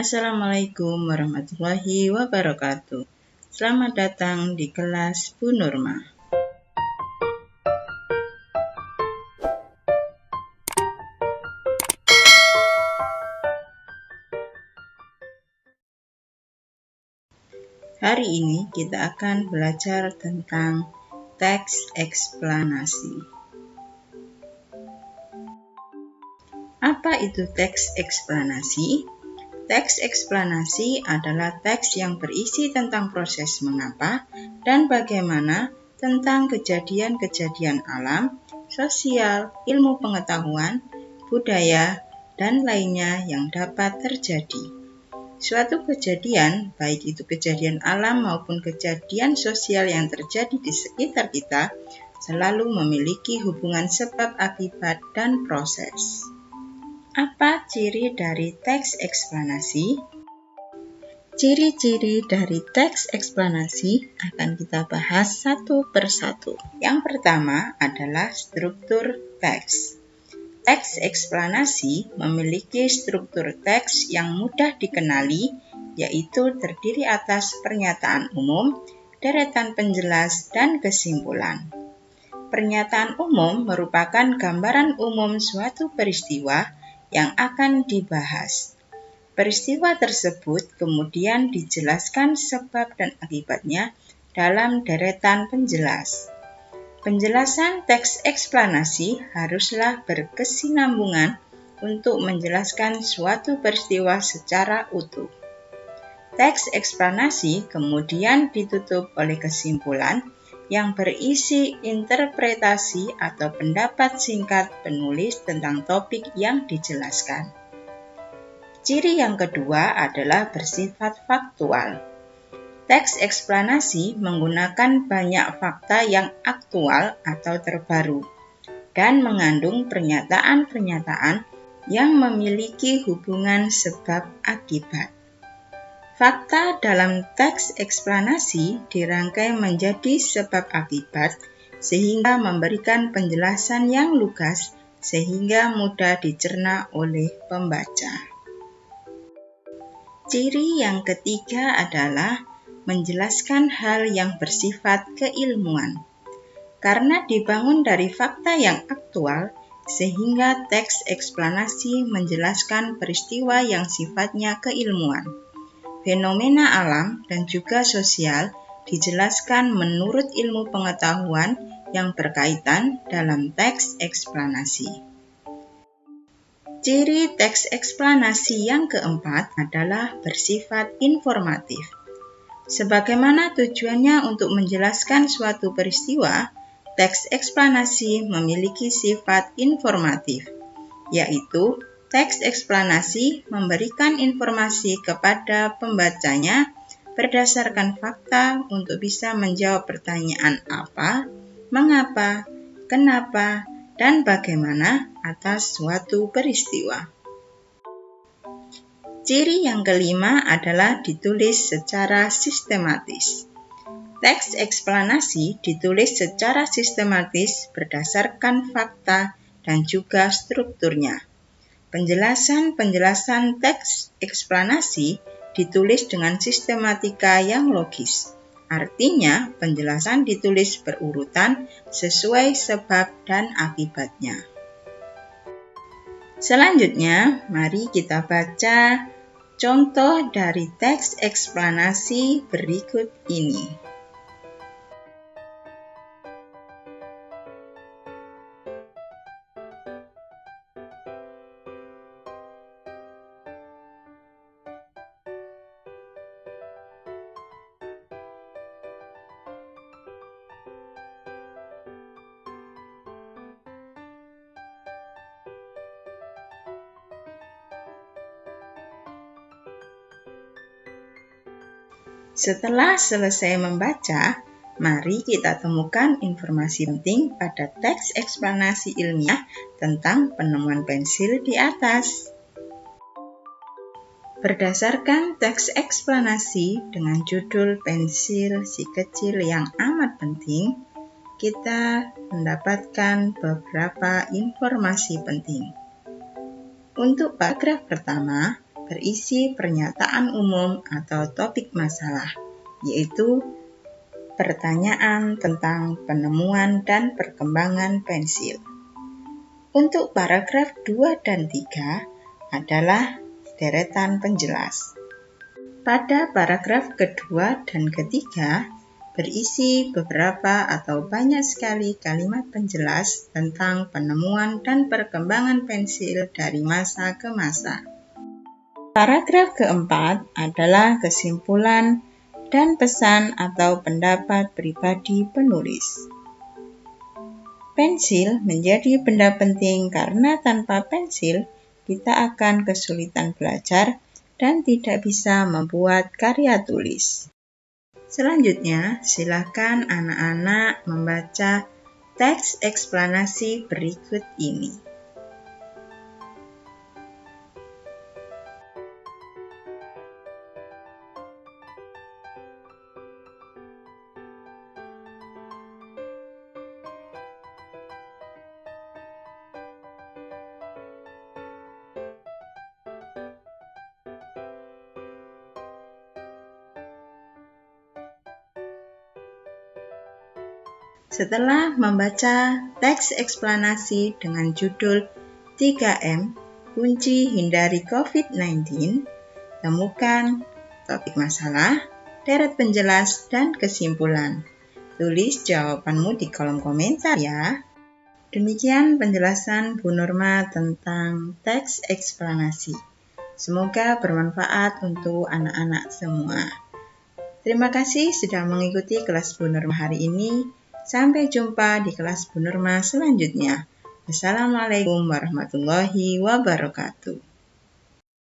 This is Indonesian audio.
Assalamualaikum warahmatullahi wabarakatuh. Selamat datang di kelas Bu Nurma. Hari ini kita akan belajar tentang teks eksplanasi. Apa itu teks eksplanasi? Teks eksplanasi adalah teks yang berisi tentang proses mengapa dan bagaimana tentang kejadian-kejadian alam, sosial, ilmu pengetahuan, budaya, dan lainnya yang dapat terjadi. Suatu kejadian, baik itu kejadian alam maupun kejadian sosial yang terjadi di sekitar kita, selalu memiliki hubungan sebab akibat dan proses. Apa ciri dari teks eksplanasi? Ciri-ciri dari teks eksplanasi akan kita bahas satu persatu. Yang pertama adalah struktur teks. Teks eksplanasi memiliki struktur teks yang mudah dikenali, yaitu terdiri atas pernyataan umum, deretan penjelas, dan kesimpulan. Pernyataan umum merupakan gambaran umum suatu peristiwa yang akan dibahas. Peristiwa tersebut kemudian dijelaskan sebab dan akibatnya dalam deretan penjelas. Penjelasan teks eksplanasi haruslah berkesinambungan untuk menjelaskan suatu peristiwa secara utuh. Teks eksplanasi kemudian ditutup oleh kesimpulan yang berisi interpretasi atau pendapat singkat penulis tentang topik yang dijelaskan. Ciri yang kedua adalah bersifat faktual. Teks eksplanasi menggunakan banyak fakta yang aktual atau terbaru dan mengandung pernyataan-pernyataan yang memiliki hubungan sebab akibat. Fakta dalam teks eksplanasi dirangkai menjadi sebab akibat sehingga memberikan penjelasan yang lugas sehingga mudah dicerna oleh pembaca. Ciri yang ketiga adalah menjelaskan hal yang bersifat keilmuan. Karena dibangun dari fakta yang aktual, sehingga teks eksplanasi menjelaskan peristiwa yang sifatnya keilmuan. Fenomena alam dan juga sosial dijelaskan menurut ilmu pengetahuan yang berkaitan dalam teks eksplanasi. Ciri teks eksplanasi yang keempat adalah bersifat informatif. Sebagaimana tujuannya untuk menjelaskan suatu peristiwa, teks eksplanasi memiliki sifat informatif, yaitu teks eksplanasi memberikan informasi kepada pembacanya berdasarkan fakta untuk bisa menjawab pertanyaan apa, mengapa, kenapa, dan bagaimana atas suatu peristiwa. Ciri yang kelima adalah ditulis secara sistematis. Teks eksplanasi ditulis secara sistematis berdasarkan fakta dan juga strukturnya. Penjelasan teks eksplanasi ditulis dengan sistematika yang logis. Artinya, penjelasan ditulis berurutan sesuai sebab dan akibatnya. Selanjutnya, mari kita baca contoh dari teks eksplanasi berikut ini. Setelah selesai membaca, mari kita temukan informasi penting pada teks eksplanasi ilmiah tentang penemuan pensil di atas. Berdasarkan teks eksplanasi dengan judul Pensil si Kecil yang Amat Penting, kita mendapatkan beberapa informasi penting. Untuk paragraf pertama, berisi pernyataan umum atau topik masalah, yaitu pertanyaan tentang penemuan dan perkembangan pensil. Untuk paragraf 2 dan 3 adalah deretan penjelas. Pada paragraf kedua dan ketiga berisi beberapa atau banyak sekali kalimat penjelas tentang penemuan dan perkembangan pensil dari masa ke masa. Paragraf keempat adalah kesimpulan dan pesan atau pendapat pribadi penulis. Pensil menjadi benda penting karena tanpa pensil kita akan kesulitan belajar dan tidak bisa membuat karya tulis. Selanjutnya, silakan anak-anak membaca teks eksplanasi berikut ini. Setelah membaca teks eksplanasi dengan judul 3M, kunci hindari COVID-19, temukan topik masalah, deret penjelas, dan kesimpulan. Tulis jawabanmu di kolom komentar ya. Demikian penjelasan Bu Nurma tentang teks eksplanasi. Semoga bermanfaat untuk anak-anak semua. Terima kasih sudah mengikuti kelas Bu Nurma hari ini. Sampai jumpa di kelas Bu Nurma selanjutnya. Wassalamualaikum warahmatullahi wabarakatuh.